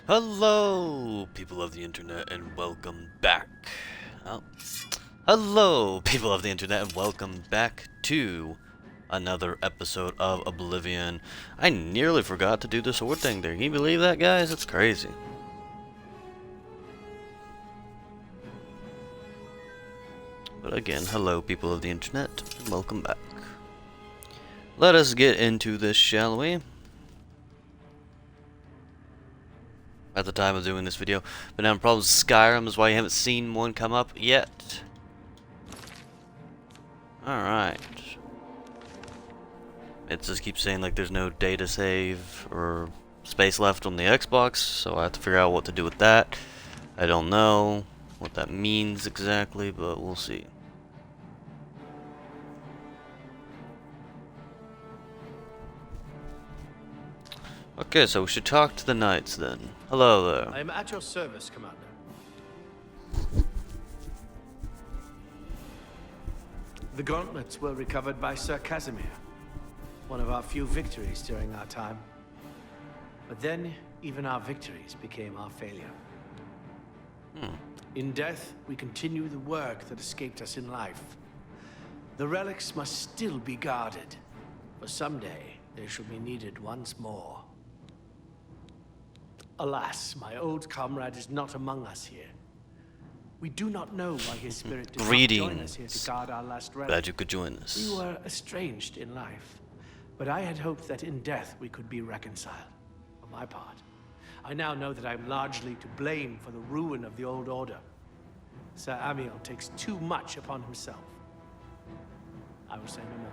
Hello, people of the internet, and welcome back. Oh. Hello, people of the internet, and welcome back to another episode of Oblivion. I nearly forgot to do the sword thing there. Can you believe that, guys? It's crazy. But again, hello, people of the internet, and welcome back. Let us get into this, shall we? At the time of doing this video, but now problems with Skyrim is why you haven't seen one come up yet. Alright. It just keeps saying like there's no data save or space left on the Xbox, so I have to figure out what to do with that. I don't know what that means exactly, but we'll see. Okay, so we should talk to the knights then. Hello there. I am at your service, Commander. The gauntlets were recovered by Sir Casimir, one of our few victories during our time. But then, even our victories became our failure. In death, we continue the work that escaped us in life. The relics must still be guarded, for someday they shall be needed once more. Alas, my old comrade is not among us here. We do not know why his spirit did not join us here to guard our last relic. Glad you could join us. We were estranged in life, but I had hoped that in death we could be reconciled. For my part, I now know that I'm largely to blame for the ruin of the old order. Sir Amiel takes too much upon himself. I will say no more.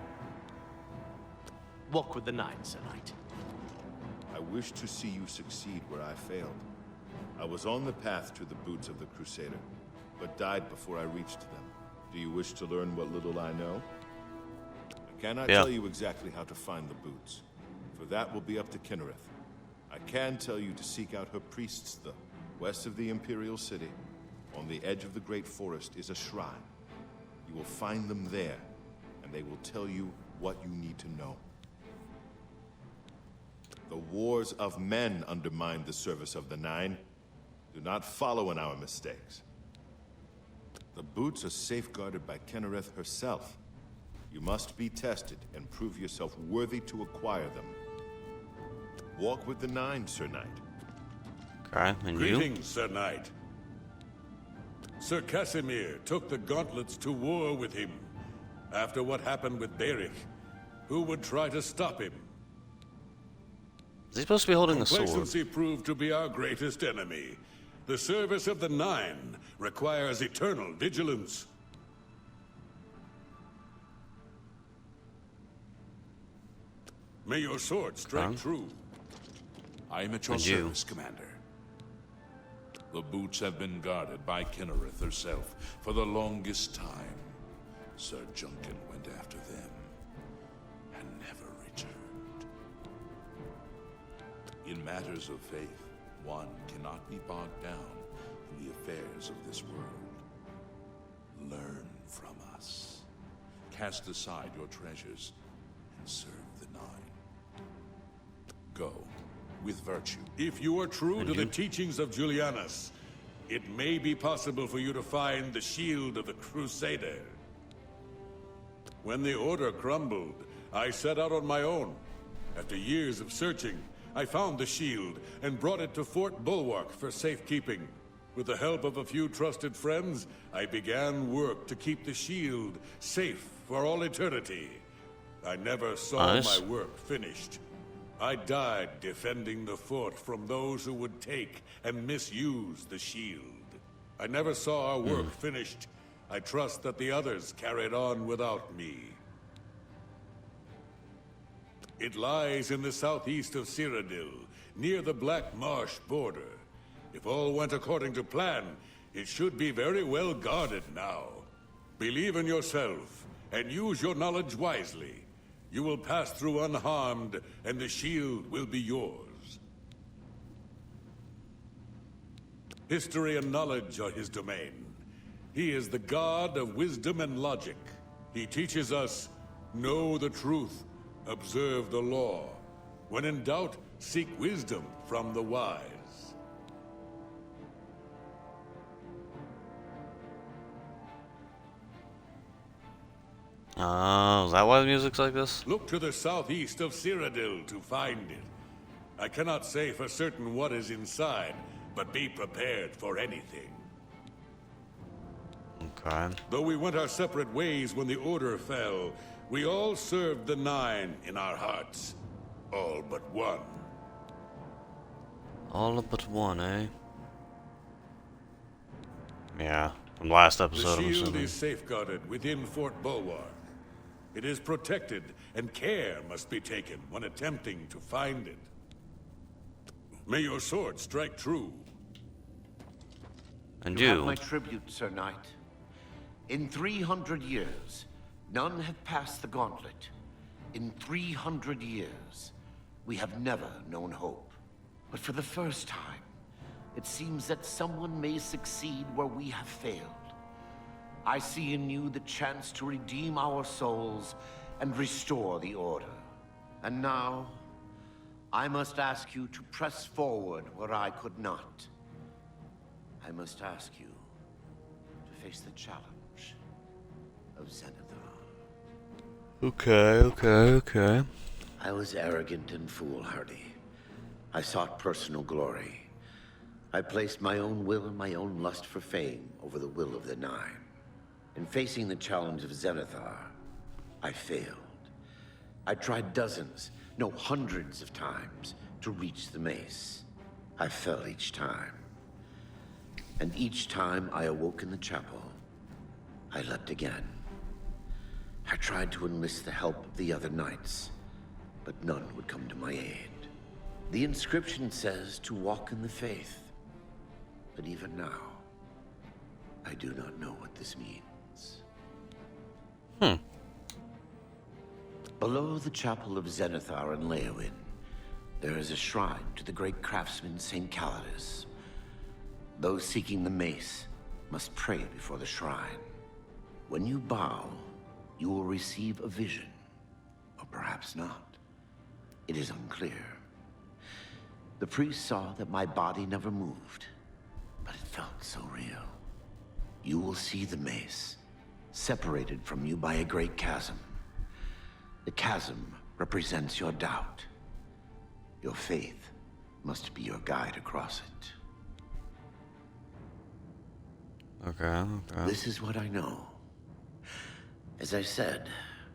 Walk with the nine, Sir Knight. I wish to see you succeed where I failed. I was on the path to the boots of the Crusader, but died before I reached them. Do you wish to learn what little I know? I cannot tell you exactly how to find the boots, for that will be up to Kinnereth. I can tell you to seek out her priests, though. West of the Imperial City, on the edge of the Great Forest, is a shrine. You will find them there, and they will tell you what you need to know. The wars of men undermine the service of the Nine. Do not follow in our mistakes. The boots are safeguarded by Kinnereth herself. You must be tested and prove yourself worthy to acquire them. Walk with the Nine, Sir Knight. Okay, and you? Greetings, Sir Knight. Sir Casimir took the gauntlets to war with him. After what happened with Berich, who would try to stop him? Is he supposed to be holding a sword? Complacency proved to be our greatest enemy. The service of the Nine requires eternal vigilance. May your sword strike true. I am at your service, Commander. The boots have been guarded by Kinnereth herself for the longest time. Sir Junkin went after them and never returned. In matters of faith, one cannot be bogged down in the affairs of this world. Learn from us. Cast aside your treasures and serve the Nine. Go with virtue. If you are true to the teachings of Julianus, it may be possible for you to find the shield of the Crusader. When the Order crumbled, I set out on my own. After years of searching, I found the shield and brought it to Fort Bulwark for safekeeping. With the help of a few trusted friends, I began work to keep the shield safe for all eternity. I never saw my work finished. I died defending the fort from those who would take and misuse the shield. I never saw our work finished. I trust that the others carried on without me. It lies in the southeast of Cyrodiil, near the Black Marsh border. If all went according to plan, it should be very well guarded now. Believe in yourself, and use your knowledge wisely. You will pass through unharmed, and the shield will be yours. History and knowledge are his domain. He is the god of wisdom and logic. He teaches us, know the truth, observe the law. When in doubt, seek wisdom from the wise. Oh, is that why the music's like this? Look to the southeast of Cyrodiil to find it. I cannot say for certain what is inside, but be prepared for anything. Okay. Though we went our separate ways when the Order fell, we all served the Nine in our hearts. All but one. All but one, eh? Yeah, from last The episode, I'm shield assuming. is safeguarded within Fort Bulwark. It is protected, and care must be taken when attempting to find it. May your sword strike true. And You have you. my tribute, Sir Knight. In 300 years, none have passed the gauntlet. In 300 years, we have never known hope. But for the first time, it seems that someone may succeed where we have failed. I see in you the chance to redeem our souls and restore the Order. And now, I must ask you to press forward where I could not. I must ask you to face the challenge of Zenithar. Okay. I was arrogant and foolhardy. I sought personal glory. I placed my own will and my own lust for fame over the will of the Nine. In facing the challenge of Zenithar, I failed. I tried dozens, no, hundreds of times to reach the mace. I fell each time. And each time I awoke in the chapel, I leapt again. I tried to enlist the help of the other knights, but none would come to my aid. The inscription says to walk in the faith, but even now, I do not know what this means. Below the chapel of Zenithar and Leowyn, there is a shrine to the great craftsman St. Calidus. Those seeking the mace must pray before the shrine. When you bow, you will receive a vision, or perhaps not. It is unclear. The priest saw that my body never moved, but it felt so real. You will see the mace, separated from you by a great chasm. The chasm represents your doubt. Your faith must be your guide across it. Okay. This is what I know. As I said,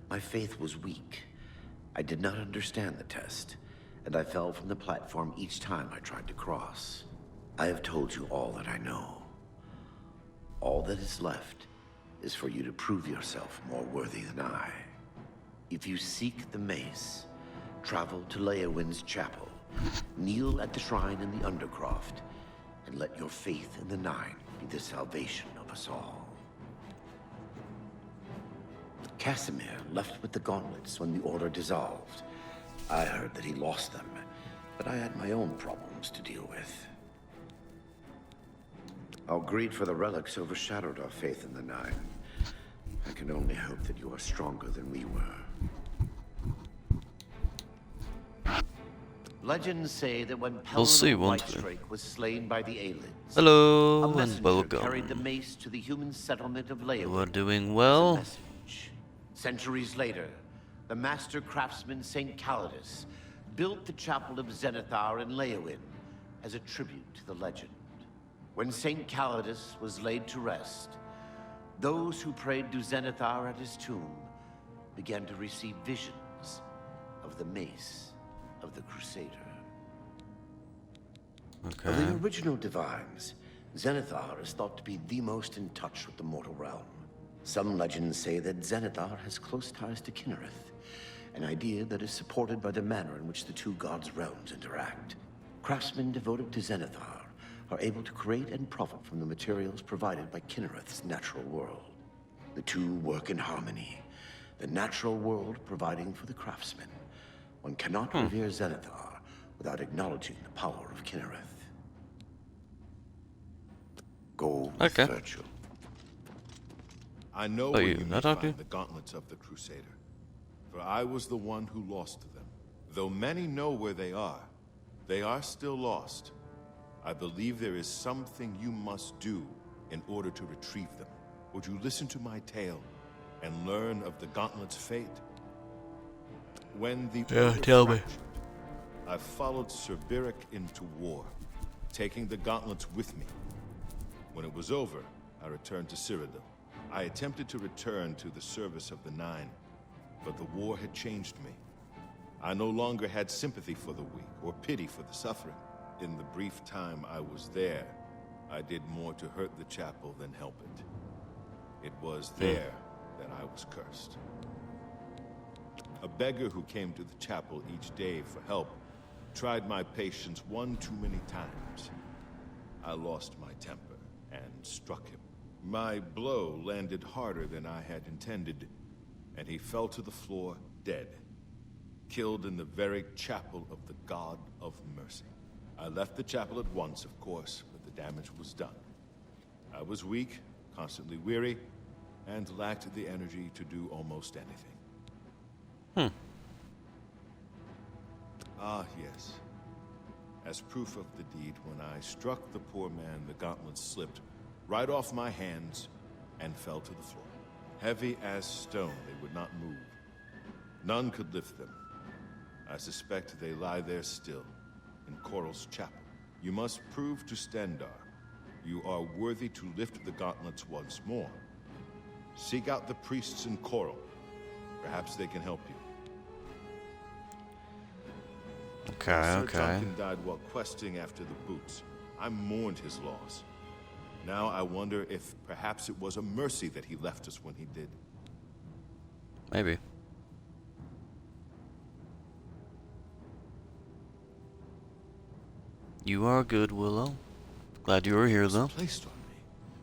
my faith was weak. I did not understand the test, and I fell from the platform each time I tried to cross. I have told you all that I know. All that is left is for you to prove yourself more worthy than I. If you seek the mace, travel to Leowyn's chapel, kneel at the shrine in the Undercroft, and let your faith in the Nine be the salvation of us all. Casimir left with the gauntlets when the Order dissolved. I heard that he lost them, but I had my own problems to deal with. Our greed for the relics overshadowed our faith in the Nine. I can only hope that you are stronger than we were. Legends say that when We'll see, Pelin won't we? Whitestrake was slain by the Aelids, Hello a and messenger carried the welcome. mace to the human settlement of Leowyn. You are doing as a well. message. Centuries later, the master craftsman St. Calidus built the chapel of Zenithar in Leowyn as a tribute to the legend. When St. Calidus was laid to rest, those who prayed to Zenithar at his tomb began to receive visions of the mace of the Crusader. Okay. Of the original divines, Zenithar is thought to be the most in touch with the mortal realm. Some legends say that Zenithar has close ties to Kinnereth, an idea that is supported by the manner in which the two gods' realms interact. Craftsmen devoted to Zenithar are able to create and profit from the materials provided by Kinnereth's natural world. The two work in harmony, the natural world providing for the craftsmen. One cannot revere Zenithar without acknowledging the power of Kinnereth. Go with Okay. Virtue. I know Oh, where you you may not talking? find the gauntlets of the Crusader, for I was the one who lost them. Though many know where they are still lost. I believe there is something you must do in order to retrieve them. Would you listen to my tale? and learn of the Gauntlet's fate? When the Yeah, Order tell me. fractured, I followed Sir Beric into war, taking the Gauntlets with me. When it was over, I returned to Cyrodiil. I attempted to return to the service of the Nine, but the war had changed me. I no longer had sympathy for the weak or pity for the suffering. In the brief time I was there, I did more to hurt the chapel than help it. It was there that I was cursed. A beggar who came to the chapel each day for help tried my patience one too many times. I lost my temper and struck him. My blow landed harder than I had intended, and he fell to the floor dead, killed in the very chapel of the God of Mercy. I left the chapel at once, of course, but the damage was done. I was weak, constantly weary, and lacked the energy to do almost anything. Ah, yes. As proof of the deed, when I struck the poor man, the gauntlets slipped right off my hands and fell to the floor. Heavy as stone, they would not move. None could lift them. I suspect they lie there still, in Coral's chapel. You must prove to Stendarr you are worthy to lift the gauntlets once more. Seek out the priests in Coral. Perhaps they can help you. Okay, Sir okay. Duncan died while questing after the boots. I mourned his loss. Now I wonder if perhaps it was a mercy that he left us when he did. Maybe. You are good, Willow. Glad you were here, Was though. placed on me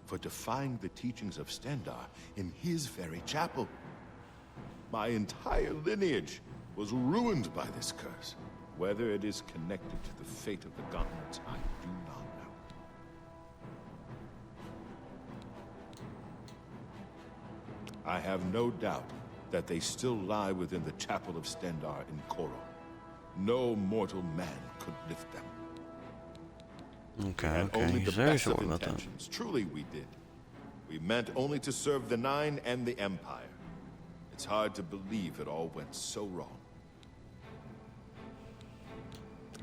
for defying the teachings of Stendarr in his very chapel. My entire lineage was ruined by this curse. Whether it is connected to the fate of the gauntlets, I do not know. I have no doubt that they still lie within the chapel of Stendarr in Coral. No mortal man could lift them. Okay, And okay. only the He's very best sure of about that. intentions. Truly, we did. We meant only to serve the Nine and the Empire. It's hard to believe it all went so wrong.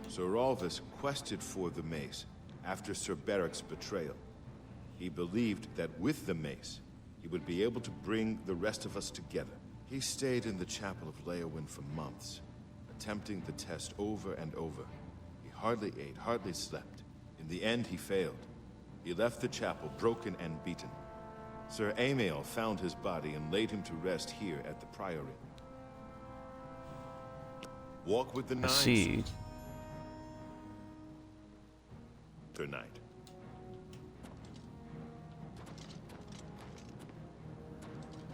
Sir Alvis quested for the mace after Sir Beric's betrayal. He believed that with the mace, he would be able to bring the rest of us together. He stayed in the chapel of Leowyn for months, attempting the test over and over. He hardly ate, hardly slept. In the end, he failed. He left the chapel broken and beaten. Sir Amiel found his body and laid him to rest here at the Priory. Walk with the I Nine see. tonight.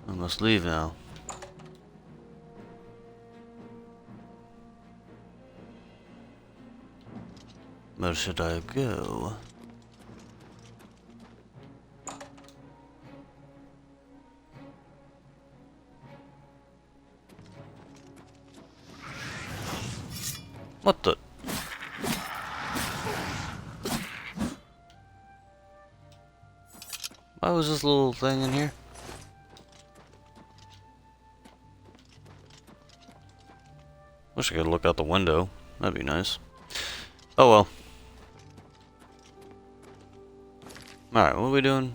I must leave now. Where should I go? What the? Why was this little thing in here? Wish I could look out the window. That'd be nice. Oh well. Alright, what are we doing?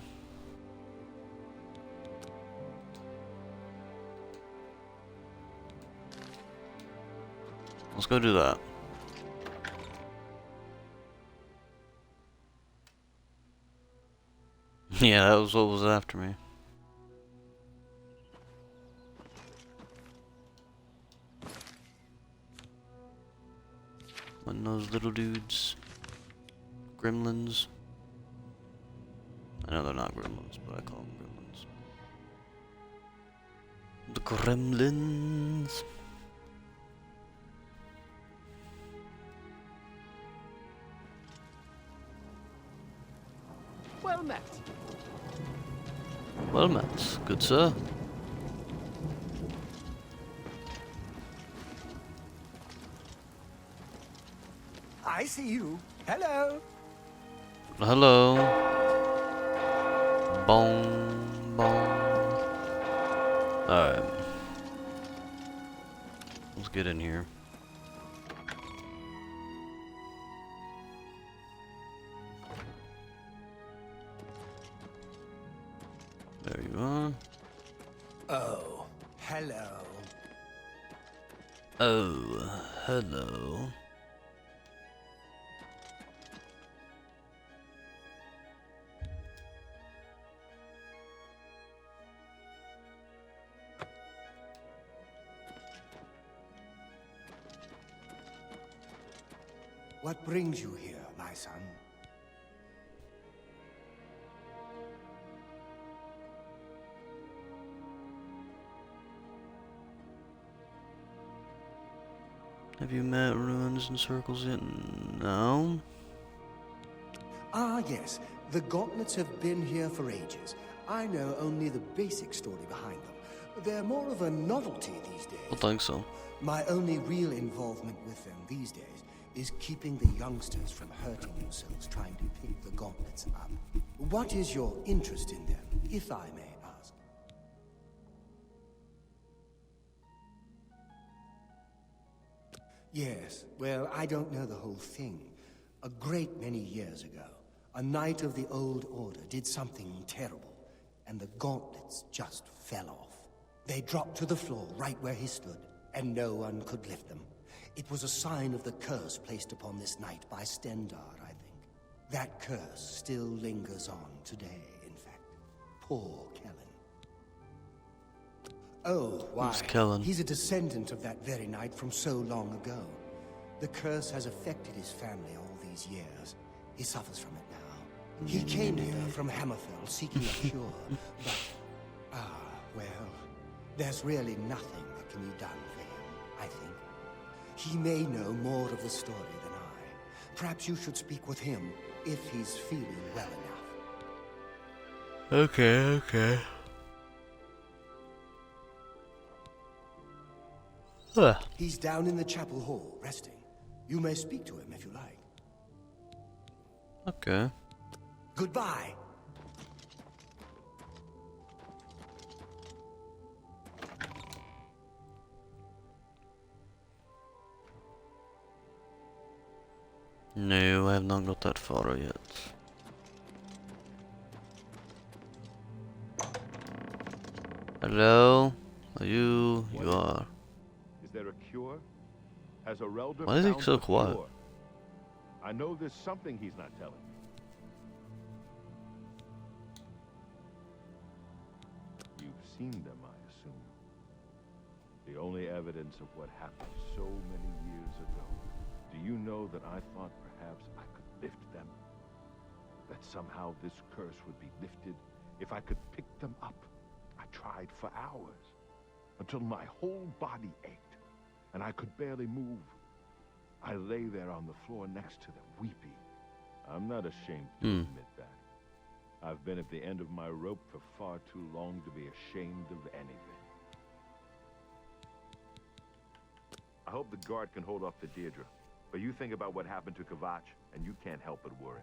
Let's go do that. Yeah, that was what was after me. One of those little dudes. Gremlins. I know they're not gremlins, but I call them gremlins. The gremlins. Well met. Well met, good sir. I see you. Hello. Hello. Bong, bong. Alright. Let's get in here. There you are. Oh, hello. Oh, hello. What brings you here, my son? Have you met Ruins and Circles yet? No? Ah, yes. The gauntlets have been here for ages. I know only the basic story behind them. They're more of a novelty these days. I think so. My only real involvement with them these days is keeping the youngsters from hurting themselves trying to pick the gauntlets up. What is your interest in them, if I may ask? Yes, well, I don't know the whole thing. A great many years ago, a knight of the Old Order did something terrible, and the gauntlets just fell off. They dropped to the floor right where he stood, and no one could lift them. It was a sign of the curse placed upon this knight by Stendar, I think. That curse still lingers on today, in fact. Poor Kellen. Oh, why? Who's Kellen? He's a descendant of that very knight from so long ago. The curse has affected his family all these years. He suffers from it now. He came here from Hammerfell seeking a cure, but... well, there's really nothing that can be done for him, I think. He may know more of the story than I. Perhaps you should speak with him, if he's feeling well enough. Okay. Huh. He's down in the chapel hall, resting. You may speak to him if you like. Okay. Goodbye. No, I have not got that far yet. Hello? Are you? You are. Is there a cure? Has Arelder Why is he found so the quiet? cure? I know there's something he's not telling me. You've seen them, I assume. The only evidence of what happened so many years ago. Do you know that I thought perhaps I could lift them? That somehow this curse would be lifted if I could pick them up. I tried for hours, until my whole body ached, and I could barely move. I lay there on the floor next to them, weeping. I'm not ashamed to admit that. I've been at the end of my rope for far too long to be ashamed of anything. I hope the guard can hold off the Deirdre, but you think about what happened to Kvatch, and you can't help but worry.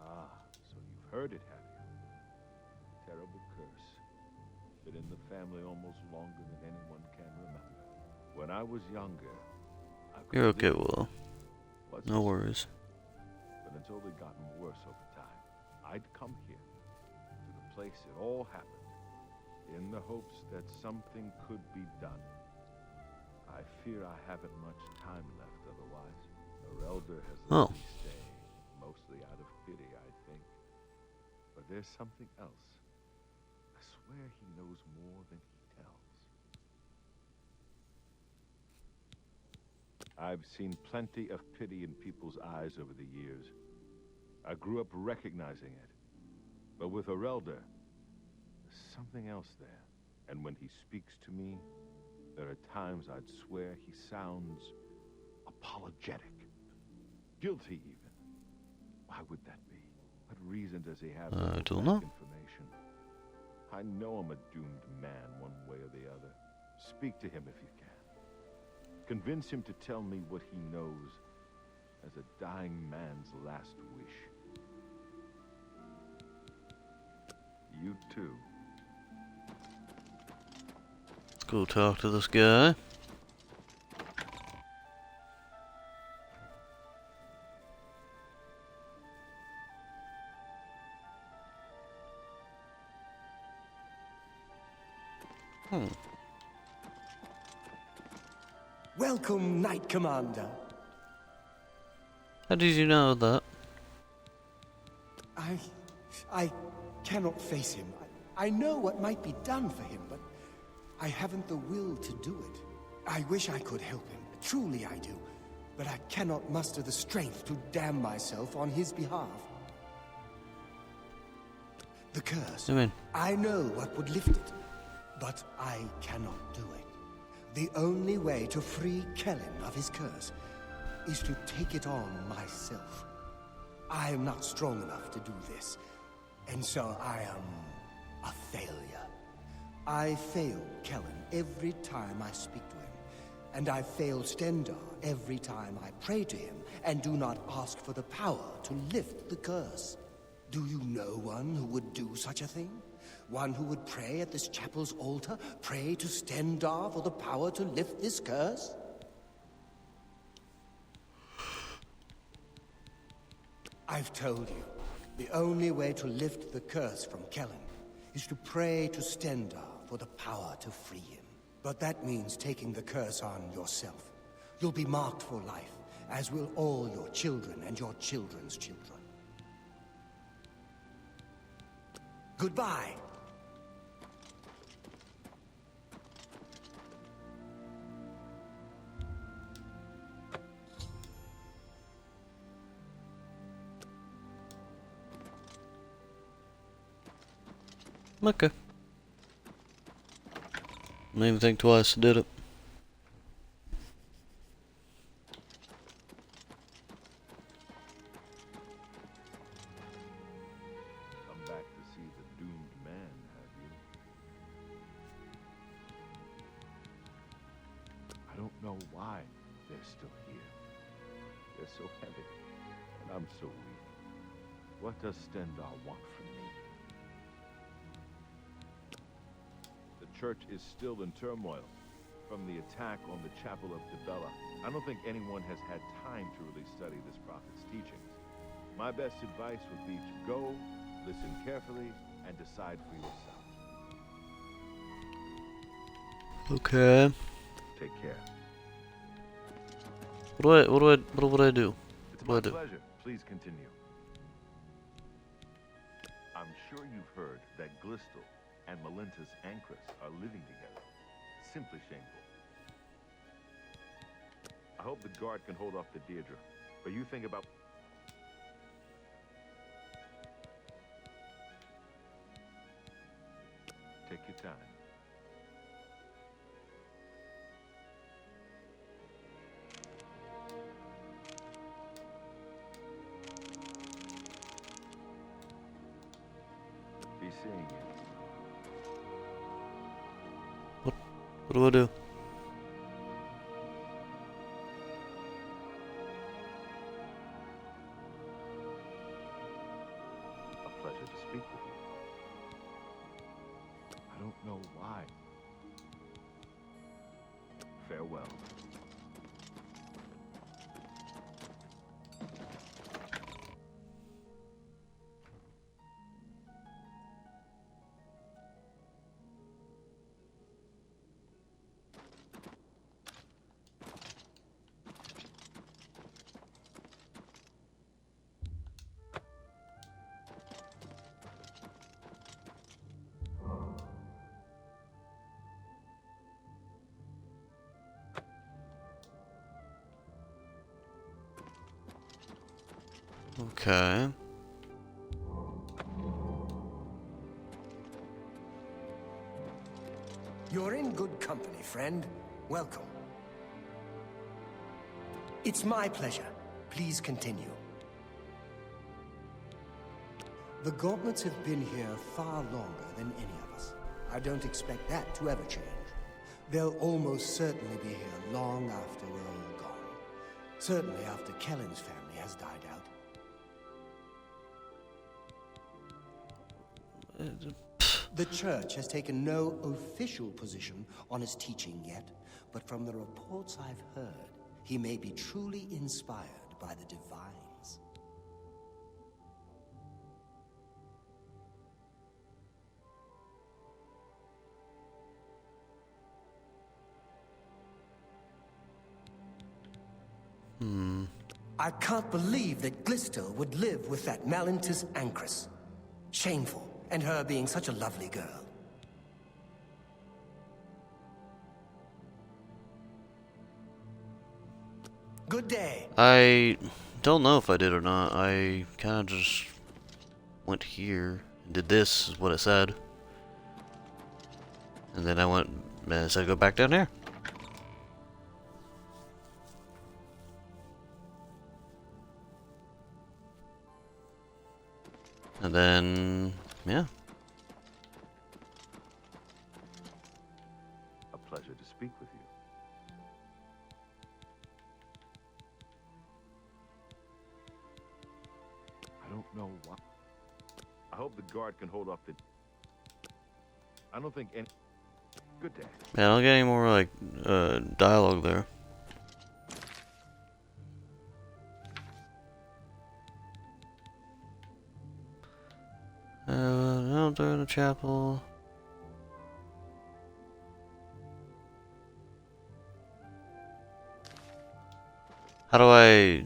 Ah, so you've heard it, have you? Terrible curse. Been in the family almost longer than anyone can remember. When I was younger, I could You're okay, live. Willow. What's No this? worries. But until it gotten worse over time, I'd come here, to the place it all happened, in the hopes that something could be done. I fear I haven't much time left otherwise. Arelder has let me stay, mostly out of pity, I think. But there's something else. I swear he knows more than he tells. I've seen plenty of pity in people's eyes over the years. I grew up recognizing it. But with Arelder, there's something else there. And when he speaks to me, there are times I'd swear he sounds apologetic. Guilty, even. Why would that be? What reason does he have to I hold don't back know. information? I know I'm a doomed man one way or the other. Speak to him if you can. Convince him to tell me what he knows as a dying man's last wish. You too. Let's go talk to this guy. Welcome, Knight Commander. How did you know that? I cannot face him. I know what might be done for him, but I haven't the will to do it. I wish I could help him. Truly I do. But I cannot muster the strength to damn myself on his behalf. The curse. I know what would lift it, but I cannot do it. The only way to free Kellen of his curse is to take it on myself. I am not strong enough to do this, and so I am a failure. I fail Kellen every time I speak to him, and I fail Stendar every time I pray to him and do not ask for the power to lift the curse. Do you know one who would do such a thing? One who would pray at this chapel's altar, pray to Stendar for the power to lift this curse? I've told you, the only way to lift the curse from Kellen is to pray to Stendar for the power to free him. But that means taking the curse on yourself. You'll be marked for life, as will all your children and your children's children. Goodbye. Okay. Didn't even think twice, did it? Come back to see the doomed man, have you? I don't know why they're still here. They're so heavy, and I'm so weak. What does Stendar want from me? The church is still in turmoil from the attack on the Chapel of Dibella. I don't think anyone has had time to really study this prophet's teachings. My best advice would be to go, listen carefully, and decide for yourself. Okay. Take care. What would I do? It's What my do I do? pleasure. Please continue. I'm sure you've heard that Glistel and Melinta's Ancrus are living together. Simply shameful. I hope the guard can hold off the Deirdre, but you think about... Take your time. Be seeing you. What do I do? A pleasure to speak with you. I don't know why. Farewell. Okay. You're in good company, friend. Welcome. It's my pleasure. Please continue. The gauntlets have been here far longer than any of us. I don't expect that to ever change. They'll almost certainly be here long after we're all gone. Certainly after Kellen's family has died out. The church has taken no official position on his teaching yet, but from the reports I've heard, he may be truly inspired by the divines. I can't believe that Glisto would live with that Malintus Ancrus. Shameful, and her being such a lovely girl. Good day. I don't know if I did or not. I kind of just went here and did this, is what it said. And then I went and it said go back down there. And then, yeah. A pleasure to speak with you. I don't know why. I hope the guard can hold off the... I don't think any... Good day. Man, I don't get any more, like, dialogue there. Out there in the chapel. How do I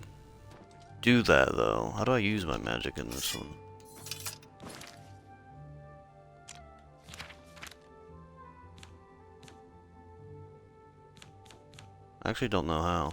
do that, though? How do I use my magic in this one? I actually don't know how.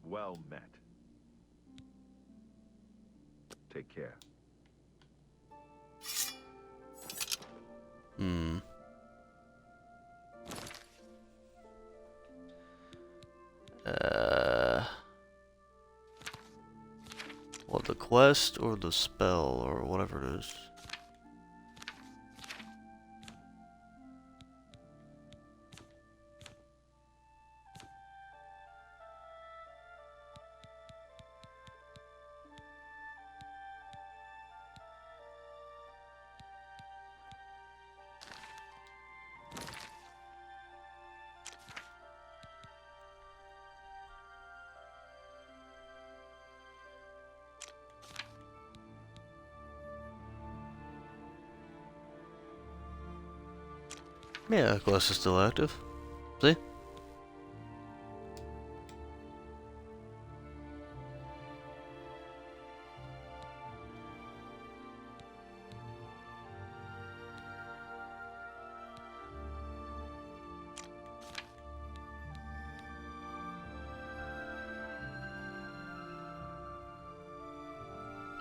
Well met. Take care. What, the quest or the spell or whatever it is? Yeah, the quest is still active. See?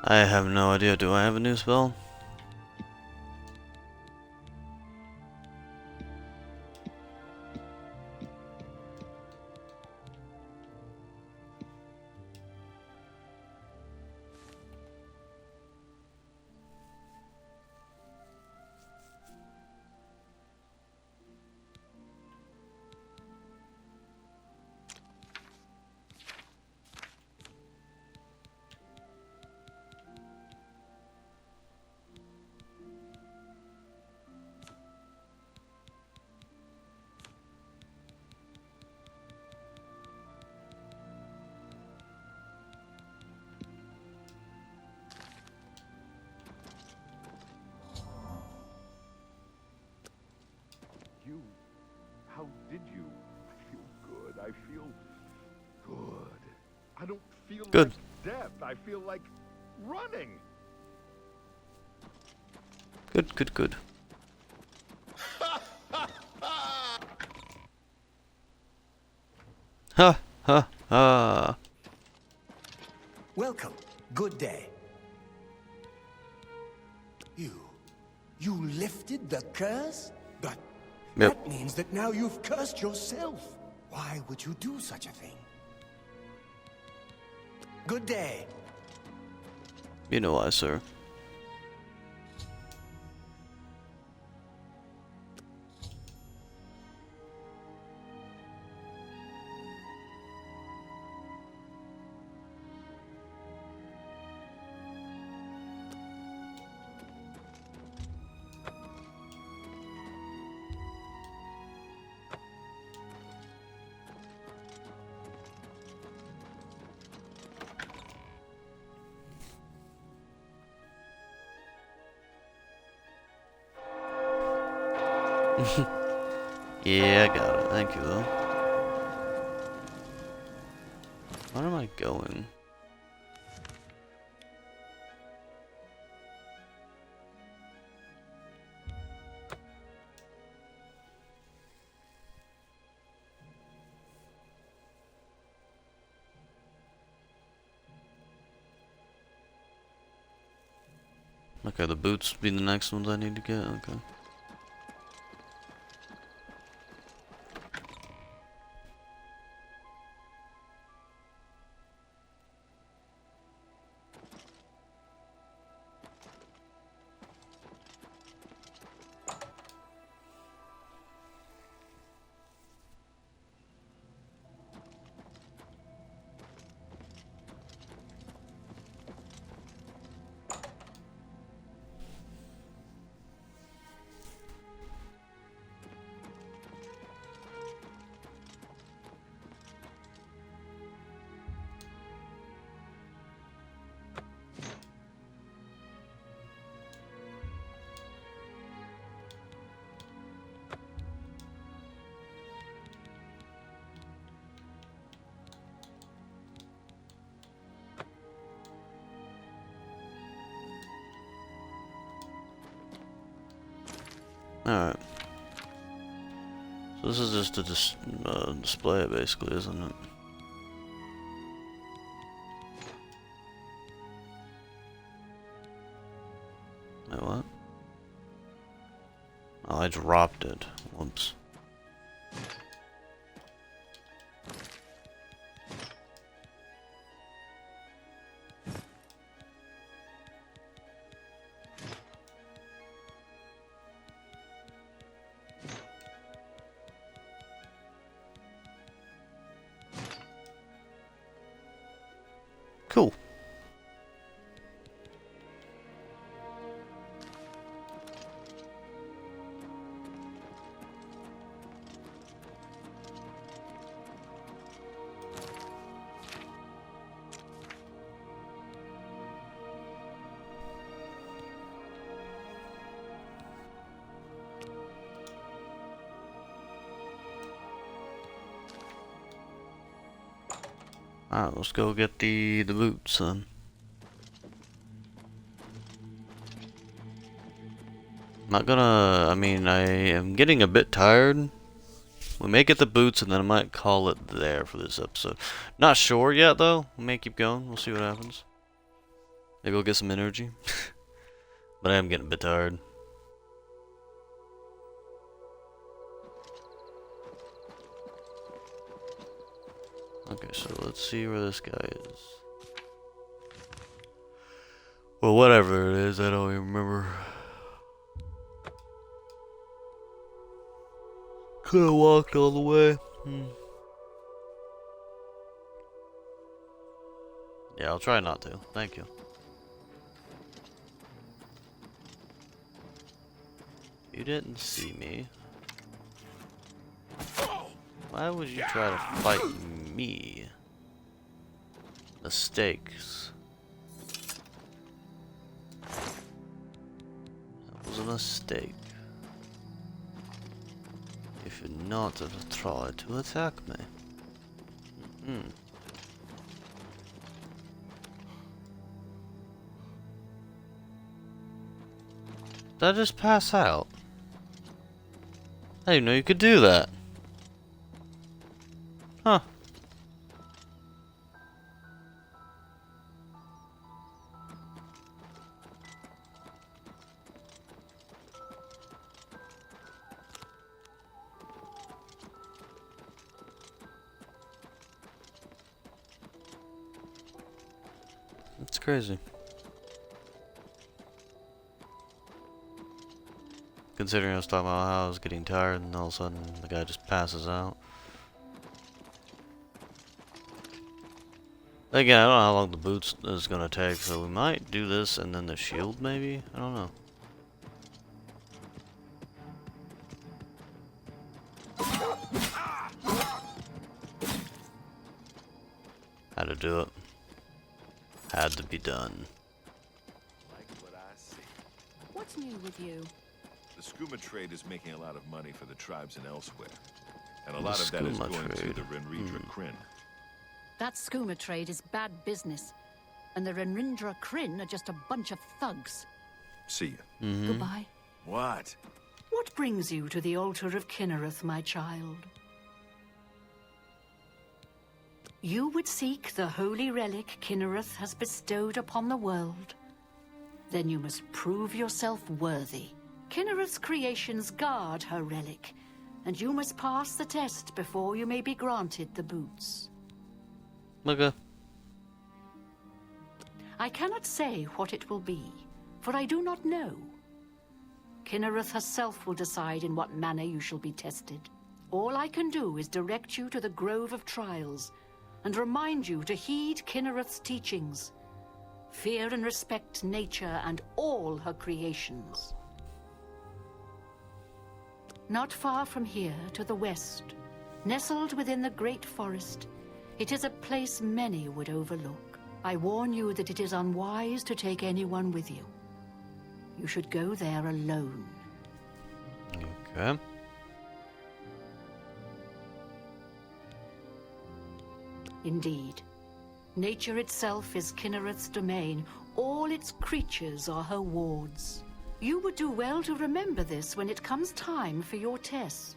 I have no idea. Do I have a new spell? You... How did you? I feel good. I feel... good. I don't feel Good. like death. I feel like running. Good, good, good. Ha, ha, ha. Welcome. Good day. You lifted the curse? But Yep. That means that now you've cursed yourself. Why would you do such a thing? Good day. You know why, sir. Yeah, I got it. Thank you, though. Where am I going? Okay, the boots be the next ones I need to get. Okay. Alright. So this is just to display it, basically, isn't it? Wait, what? Oh, I dropped it. Whoops. Cool. Alright, let's go get the boots then. Not gonna, I mean, I am getting a bit tired. We may get the boots and then I might call it there for this episode. Not sure yet though. We may keep going. We'll see what happens. Maybe we'll get some energy. But I am getting a bit tired. Okay, so let's see where this guy is. Well, whatever it is, I don't even remember. Could have walked all the way. Yeah, I'll try not to. Thank you. You didn't see me. Why would you try to fight me? Mistakes. That was a mistake. You should not have tried to attack me. Did I just pass out? I didn't know you could do that. Huh. It's crazy. Considering I was talking about how I was getting tired and all of a sudden the guy just passes out. Again, I don't know how long the boots is gonna take, so we might do this and then the shield maybe? I don't know. Had to do it. Had to be done. Like what I see. What's new with you? The skooma trade is making a lot of money for the tribes and elsewhere. And a The lot of that is skooma going to trade. the Renridra Kryn. That skooma trade is bad business. And the Renrindra Kryn are just a bunch of thugs. See ya. Goodbye. What? What brings you to the altar of Kinnereth, my child? You would seek the holy relic Kinnereth has bestowed upon the world. Then you must prove yourself worthy. Kinnereth's creations guard her relic, and you must pass the test before you may be granted the boots. Okay. I cannot say what it will be, for I do not know. Kinnereth herself will decide in what manner you shall be tested. All I can do is direct you to the Grove of Trials, and remind you to heed Kinnereth's teachings. Fear and respect nature and all her creations. Not far from here, to the west, nestled within the great forest, it is a place many would overlook. I warn you that it is unwise to take anyone with you. You should go there alone. Okay. Indeed. Nature itself is Kinnereth's domain. All its creatures are her wards. You would do well to remember this when it comes time for your test.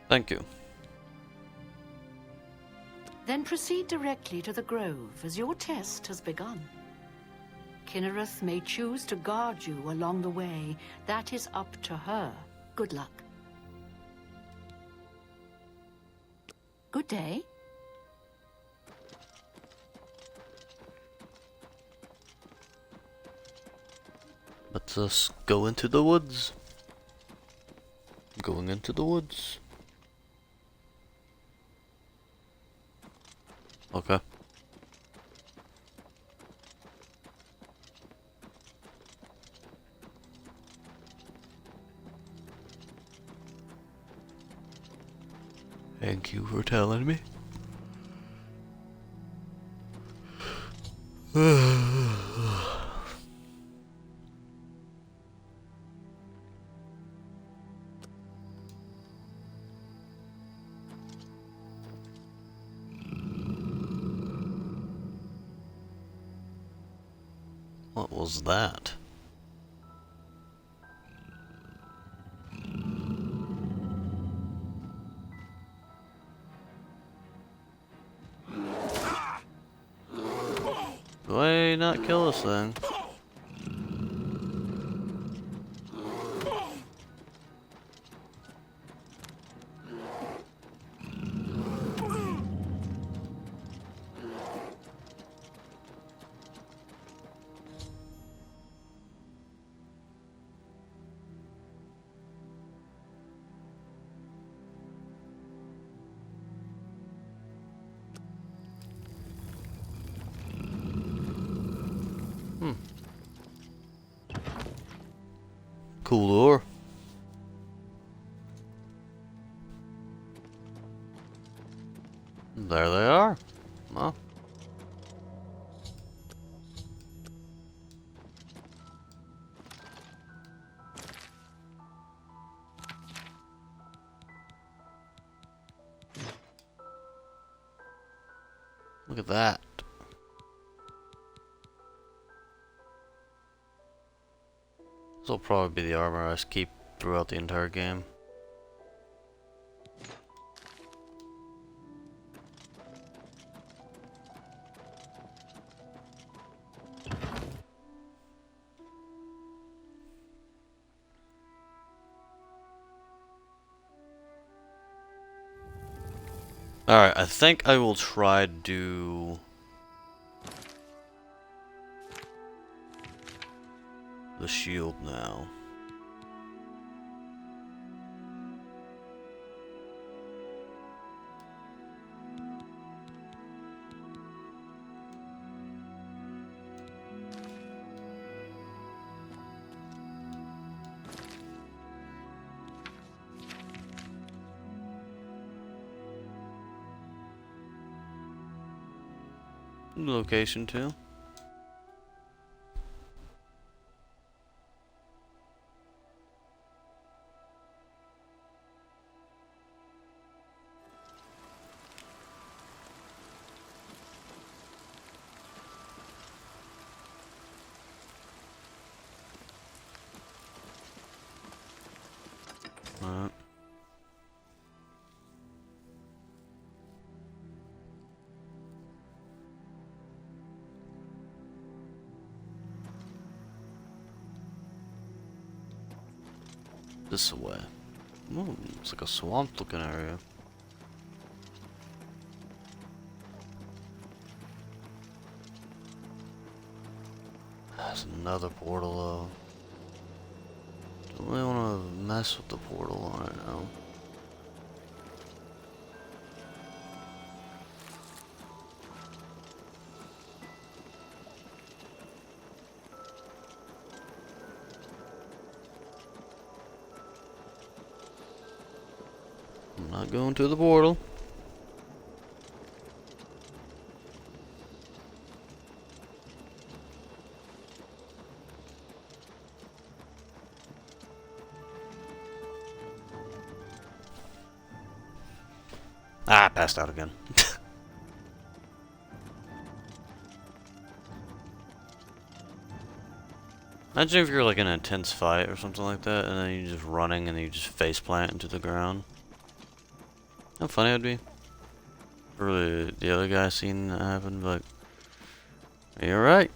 Thank you. Then proceed directly to the grove, as your test has begun. Kinnereth may choose to guard you along the way. That is up to her. Good luck. Good day. Let's us go into the woods. Going into the woods. Okay. Thank you for telling me. What was that? Do I not kill this thing? Cool lore. There they are. Well. Look at that. This will probably be the armor I keep throughout the entire game. Alright, I think I will try to do the shield now. Location too. Alright. This way. Ooh, it's like a swamp looking area. There's another portal though. Don't really want to mess with the portal right now. I'm not going to the portal. Ah, I passed out again. Imagine if you're like in an intense fight or something like that, and then you're just running and you just face plant into the ground. How funny it'd be. For the other guy seeing that happen, but you're right.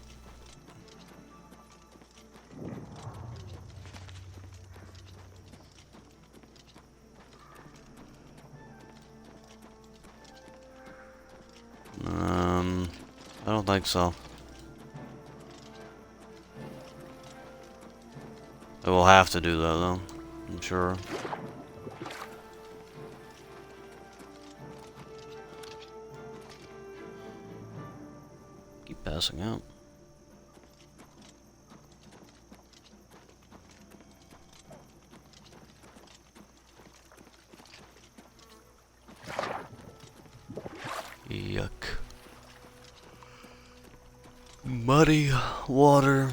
I don't think so. I will have to do that though, I'm sure. Keep passing out. Yuck. Muddy water.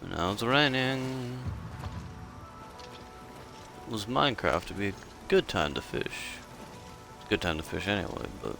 Now it's raining. Was Minecraft to be a good time to fish? It's a good time to fish anyway, but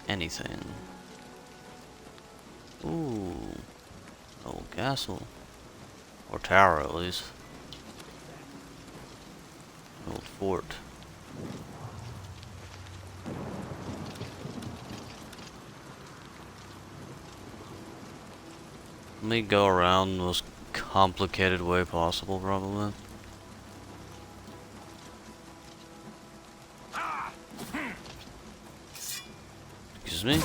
anything. Ooh. Old castle. Or tower at least. Old fort. Let me go around the most complicated way possible, probably. Excuse me?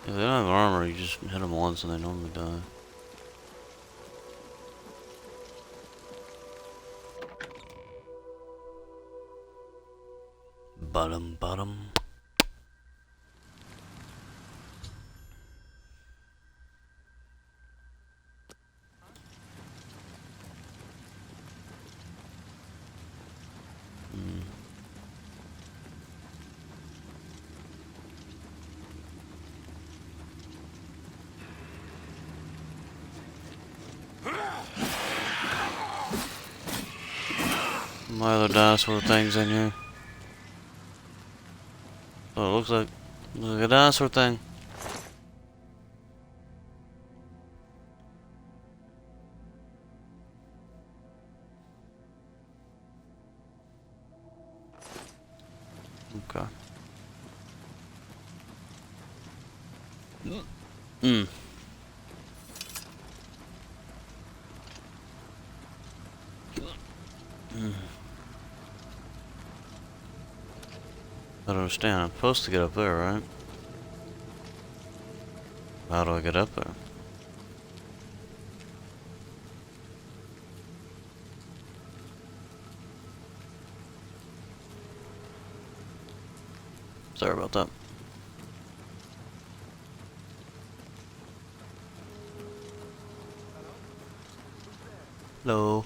If they don't have armor, you just hit them once and they normally die. Bottom. My other dinosaur things in here. Oh, it looks like a dinosaur thing. Okay. Mm. I don't understand. I'm supposed to get up there, right? How do I get up there? Sorry about that. Hello.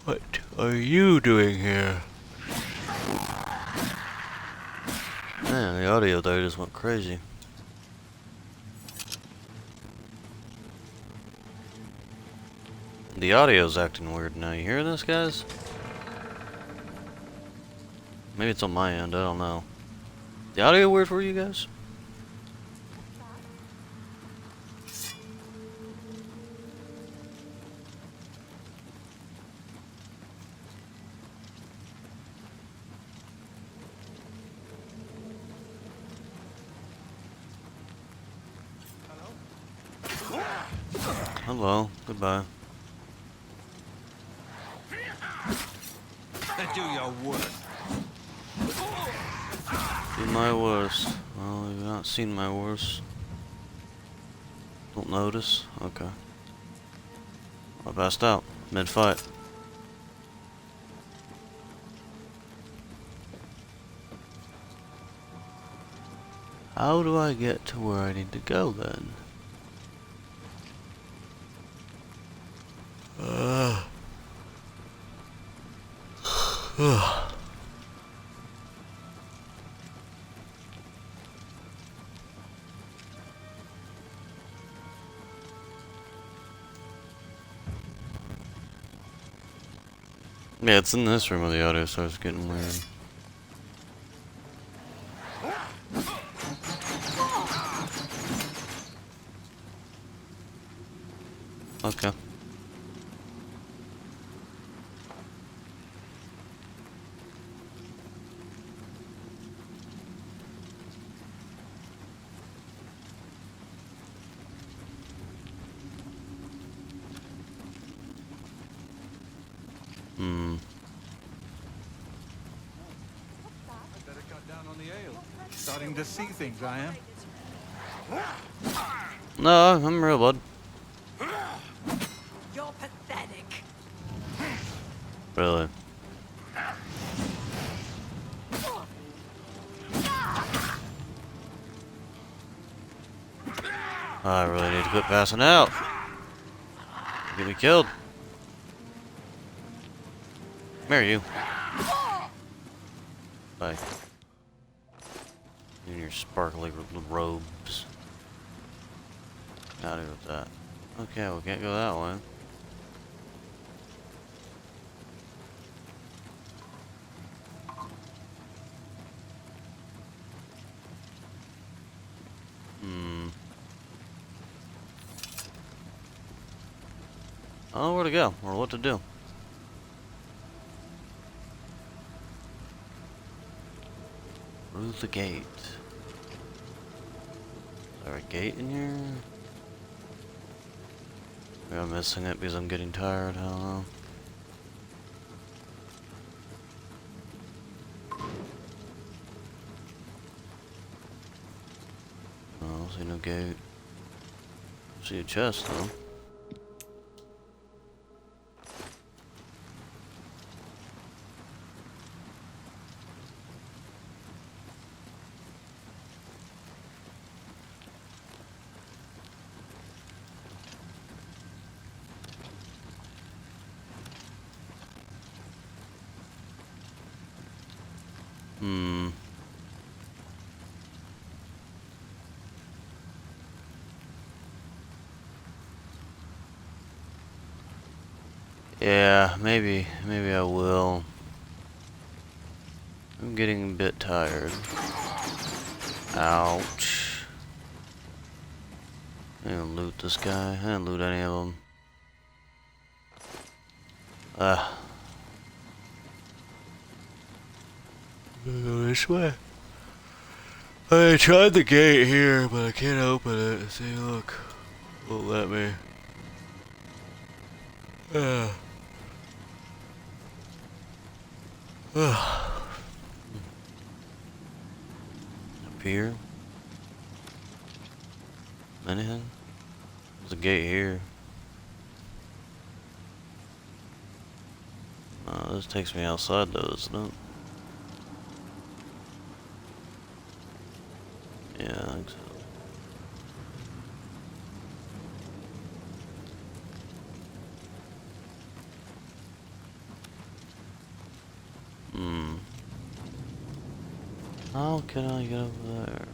What are you doing here? Man, the audio there just went crazy. The audio's acting weird now. You hear this, guys? Maybe it's on my end, I don't know. The audio weird for you guys? Hello, goodbye. Do your worst. Do my worst. Well, you've not seen my worst. Don't notice? Okay. I passed out mid-fight. How do I get to where I need to go then? Yeah, it's in this room where the audio starts getting weird. Okay. Better cut down on the ale. Starting to see things, I am. No, I'm real, bud. You're pathetic. Really. I really need to quit passing out. Get me killed. Come here, you. Bye. In your sparkly robes. Out of here with that. Okay, we can't go that way. I don't know where to go or what to do. Through the gate. Is there a gate in here? Maybe I'm missing it because I'm getting tired, I don't know. Oh, I don't see no gate. See a chest though. Yeah, maybe I will. I'm getting a bit tired. Ouch. I didn't loot this guy. I didn't loot any of them. Go this way. I tried the gate here, but I can't open it. See, look. Won't let me. Up here? Anything? There's a gate here. This takes me outside though, doesn't it? Yeah, I think so. How can I get over there?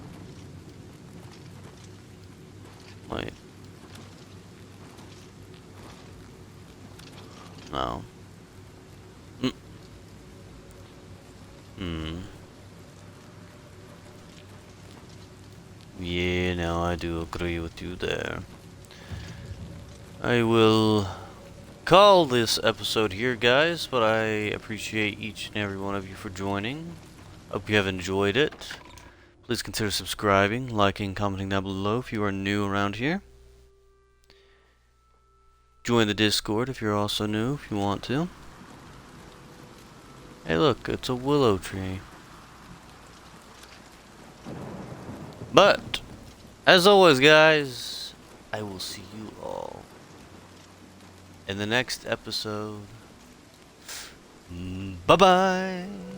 Wait. No. Yeah, now I do agree with you there. I will call this episode here, guys, but I appreciate each and every one of you for joining. Hope you have enjoyed it. Please consider subscribing, liking, commenting down below if you are new around here. Join the Discord if you're also new, if you want to. Hey look, it's a willow tree. But, as always guys, I will see you all in the next episode. Bye-bye!